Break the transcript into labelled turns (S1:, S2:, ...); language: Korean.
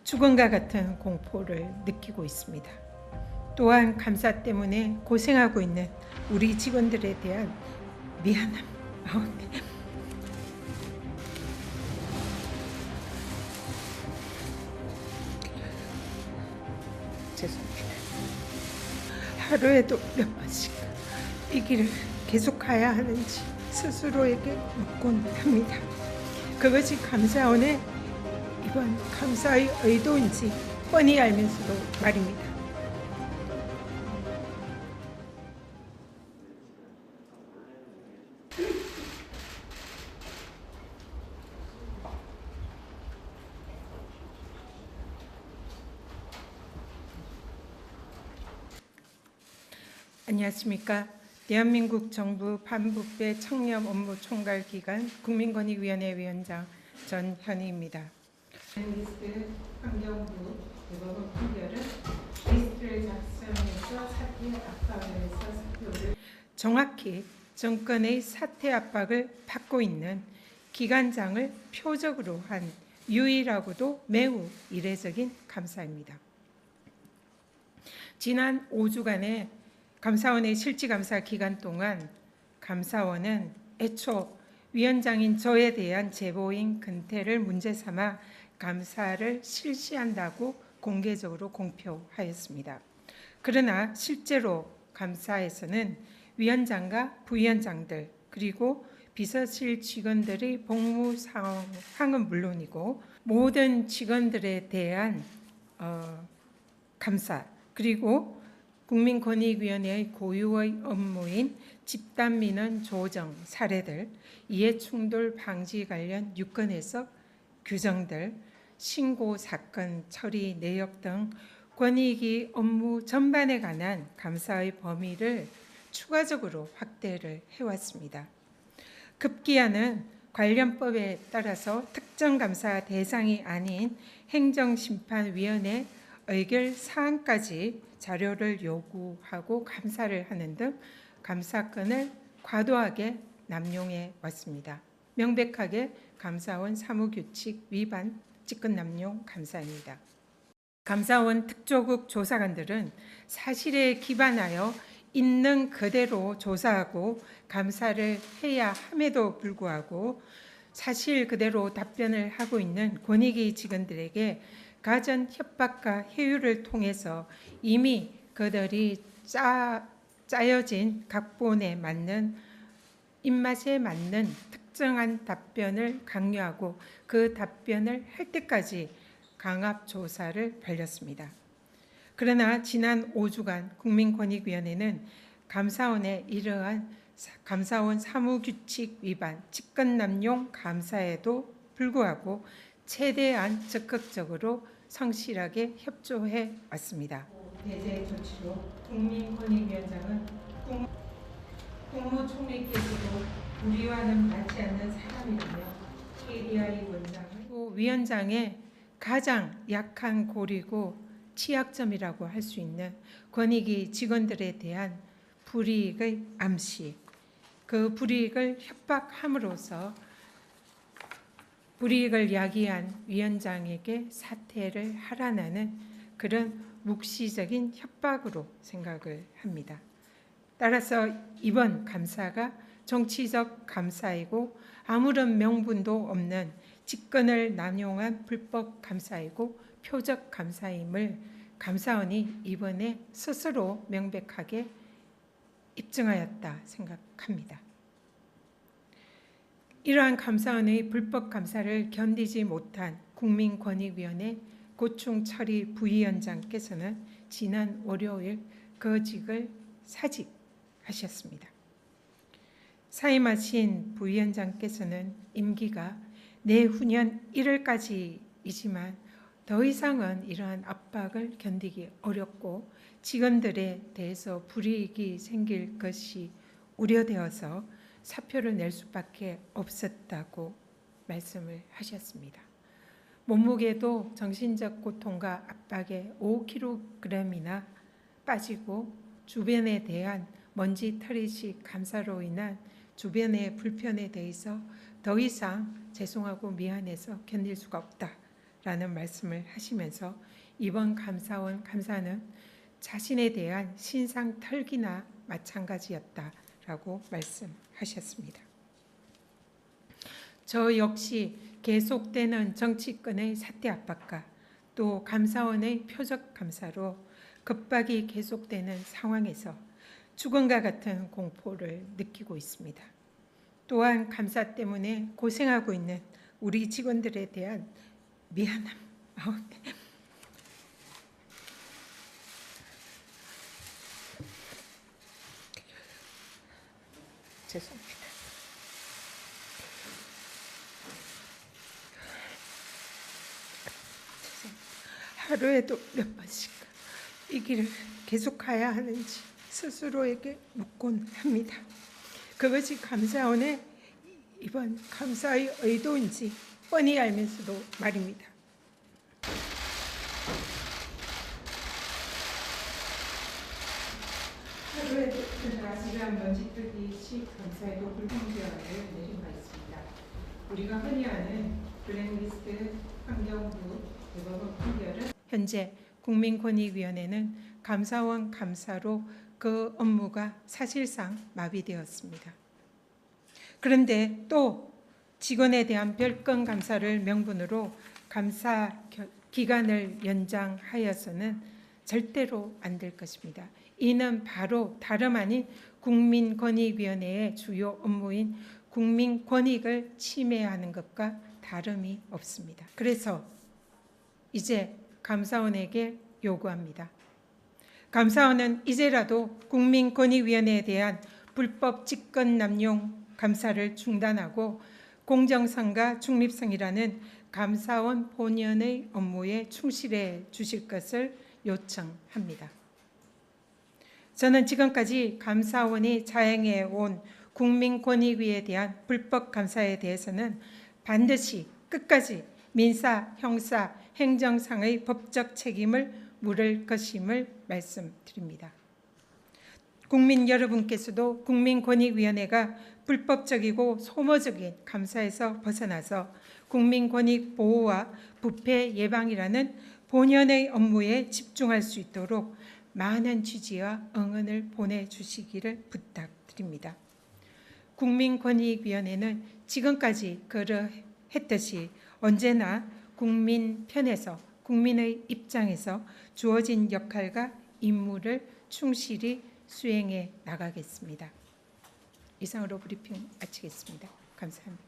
S1: 죽음과 같은 공포를 느끼고 있습니다. 또한 감사 때문에 고생하고 있는 우리 직원들에 대한 미안함. 네. 죄송합니다. 하루에도 몇 번씩 이 길을 계속 가야 하는지 스스로에게 묻곤 합니다. 그것이 감사원의 이번 감사의 의도인지 뻔히 알면서도 말입니다. 안녕하십니까. 대한민국 정부 반부패 청렴 업무 총괄 기관 국민권익위원회 위원장 전현희입니다. 리스트 환경부 대법원 판결은 리스트를 작성해서 사퇴 압박을 해서 사표를 정확히 정권의 사퇴 압박을 받고 있는 기관장을 표적으로 한 유일하고도 매우 이례적인 감사입니다. 지난 5주간의 감사원의 실질감사 기간 동안 감사원은 애초 위원장인 저에 대한 제보인 근태를 문제 삼아 감사를 실시한다고 공개적으로 공표하였습니다. 그러나 실제로 감사에서는 위원장과 부위원장들 그리고 비서실 직원들의 복무 상황은 물론이고 모든 직원들에 대한 감사 그리고 국민권익위원회의 고유의 업무인 집단민원 조정 사례들, 이해충돌 방지 관련 유권 해석 규정들, 신고 사건 처리 내역 등 권익위 업무 전반에 관한 감사의 범위를 추가적으로 확대를 해왔습니다. 급기야는 관련법에 따라서 특정 감사 대상이 아닌 행정심판위원회 의결 사항까지 자료를 요구하고 감사를 하는 등 감사권을 과도하게 남용해 왔습니다. 명백하게 감사원 사무규칙 위반 직권남용 감사입니다. 감사원 특조국 조사관들은 사실에 기반하여 있는 그대로 조사하고 감사를 해야 함에도 불구하고 사실 그대로 답변을 하고 있는 권익위 직원들에게 가전 협박과 회유를 통해서 이미 그들이 짜여진 각본에 맞는 입맛에 맞는 특정한 답변을 강요하고 그 답변을 할 때까지 강압 조사를 벌였습니다. 그러나 지난 5주간 국민권익위원회는 감사원의 이러한 감사원 사무규칙 위반 직권남용 감사에도 불구하고 최대한 적극적으로 성실하게 협조해 왔습니다. 대제 조치로 국민권익위원장은 국무총리께서도 우리와는 맞지 않는 사람이라며 KDI 원장은 위원장의 가장 약한 고리고 취약점이라고 할 수 있는 권익위 직원들에 대한 불이익의 암시, 그 불이익을 협박함으로써 불이익을 야기한 위원장에게 사퇴를 하라는 그런 묵시적인 협박으로 생각을 합니다. 따라서 이번 감사가 정치적 감사이고 아무런 명분도 없는 직권을 남용한 불법 감사이고 표적 감사임을 감사원이 이번에 스스로 명백하게 입증하였다 생각합니다. 이러한 감사원의 불법 감사를 견디지 못한 국민권익위원회 고충처리 부위원장께서는 지난 월요일 거직을 사직하셨습니다. 사임하신 부위원장께서는 임기가 내후년 1월까지이지만 더 이상은 이러한 압박을 견디기 어렵고 직원들에 대해서 불이익이 생길 것이 우려되어서 사표를 낼 수밖에 없었다고 말씀을 하셨습니다. 몸무게도 정신적 고통과 압박에 5kg이나 빠지고 주변에 대한 먼지 털이식 감사로 인한 주변의 불편에 대해서 더 이상 죄송하고 미안해서 견딜 수가 없다 라는 말씀을 하시면서 이번 감사원 감사는 자신에 대한 신상 털기나 마찬가지였다라고 말씀하셨습니다. 저 역시 계속되는 정치권의 사퇴 압박과 또 감사원의 표적 감사로 급박이 계속되는 상황에서 죽음과 같은 공포를 느끼고 있습니다. 또한 감사 때문에 고생하고 있는 우리 직원들에 대한 미안함, 죄송합니다. 하루에도 몇 번씩 이 길을 계속 가야 하는지 스스로에게 묻곤 합니다. 그것이 감사원의 이번 감사의 의도인지 뻔히 알면서도 말입니다. 하루에도 아시간 먼지털기 감사에도 불공정을 내린 바 있습니다. 우리가 흔히 아는 블랙리스트 환경부 대법원 판결은 현재 국민권익위원회는 감사원 감사로 그 업무가 사실상 마비되었습니다. 그런데 또 직원에 대한 별건 감사를 명분으로 감사 기간을 연장하여서는 절대로 안 될 것입니다. 이는 바로 다름 아닌 국민권익위원회의 주요 업무인 국민권익을 침해하는 것과 다름이 없습니다. 그래서 이제 감사원에게 요구합니다. 감사원은 이제라도 국민권익위원회에 대한 불법 직권 남용 감사를 중단하고 공정성과 중립성이라는 감사원 본연의 업무에 충실해 주실 것을 요청합니다. 저는 지금까지 감사원이 자행해 온 국민권익위에 대한 불법 감사에 대해서는 반드시 끝까지 민사, 형사, 행정상의 법적 책임을 물을 것임을 말씀드립니다. 국민 여러분께서도 국민권익위원회가 불법적이고 소모적인 감사에서 벗어나서 국민권익 보호와 부패 예방이라는 본연의 업무에 집중할 수 있도록 많은 지지와 응원을 보내주시기를 부탁드립니다. 국민권익위원회는 지금까지 그러했듯이 언제나 국민 편에서 국민의 입장에서 주어진 역할과 임무를 충실히 수행해 나가겠습니다. 이상으로 브리핑 마치겠습니다. 감사합니다.